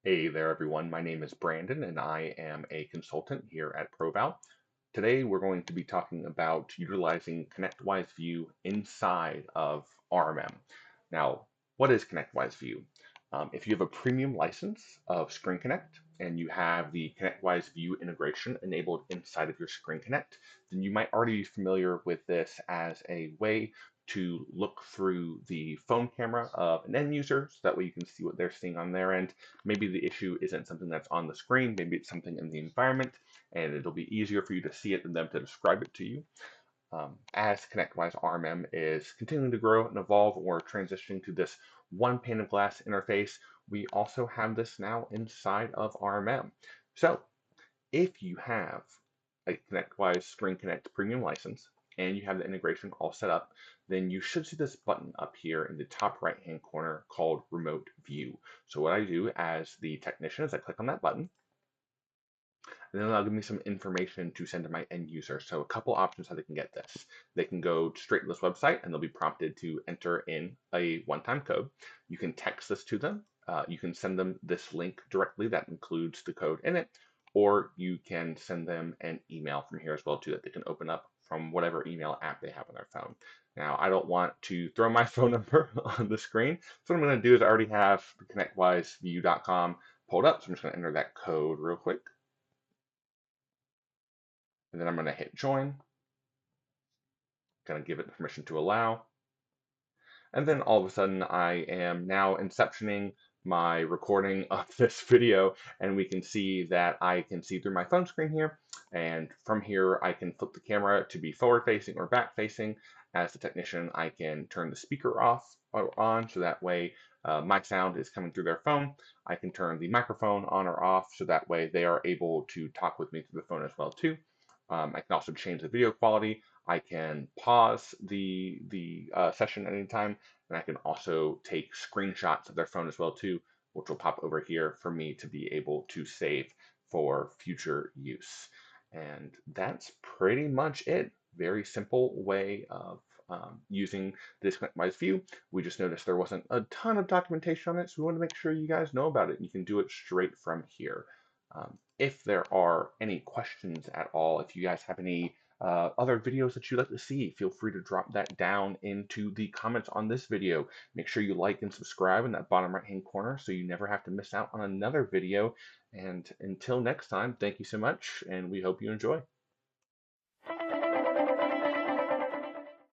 Hey there, everyone. My name is Brandon, and I am a consultant here at ProVal. Today, we're going to be talking about utilizing ConnectWise View inside of RMM. Now, what is ConnectWise View? If you have a premium license of ScreenConnect and you have the ConnectWise View integration enabled inside of your ScreenConnect, then you might already be familiar with this as a way to look through the phone camera of an end user so that way you can see what they're seeing on their end. Maybe the issue isn't something that's on the screen, maybe it's something in the environment, and it'll be easier for you to see it than them to describe it to you. As ConnectWise RMM is continuing to grow and evolve, or transitioning to this one pane of glass interface, we also have this now inside of RMM. So if you have a ConnectWise ScreenConnect premium license and you have the integration all set up, then you should see this button up here in the top right hand corner called Remote View. So what I do as the technician is I click on that button, and then it'll give me some information to send to my end user. So a couple options how they can get this. They can go straight to this website and they'll be prompted to enter in a one-time code. You can text this to them. You can send them this link directly that includes the code in it, or you can send them an email from here as well too that they can open up from whatever email app they have on their phone. Now, I don't want to throw my phone number on the screen. So what I'm going to do is I already have connectwiseview.com pulled up. So I'm just going to enter that code real quick. And then I'm going to hit join, going to give it permission to allow. And then all of a sudden I am now inceptioning my recording of this video, and we can see that I can see through my phone screen here. And from here, I can flip the camera to be forward facing or back facing. As the technician, I can turn the speaker off or on, so that way my sound is coming through their phone. I can turn the microphone on or off, so that way they are able to talk with me through the phone as well too. I can also change the video quality. I can pause the session at any time, and I can also take screenshots of their phone as well too, which will pop over here for me to be able to save for future use. And that's pretty much it. Very simple way of using this ConnectWise view. We just noticed there wasn't a ton of documentation on it, so we want to make sure you guys know about it. You can do it straight from here. If there are any questions at all, if you guys have any other videos that you'd like to see, feel free to drop that down into the comments on this video. Make sure you like and subscribe in that bottom right hand corner so you never have to miss out on another video. And until next time, thank you so much, and we hope you enjoy.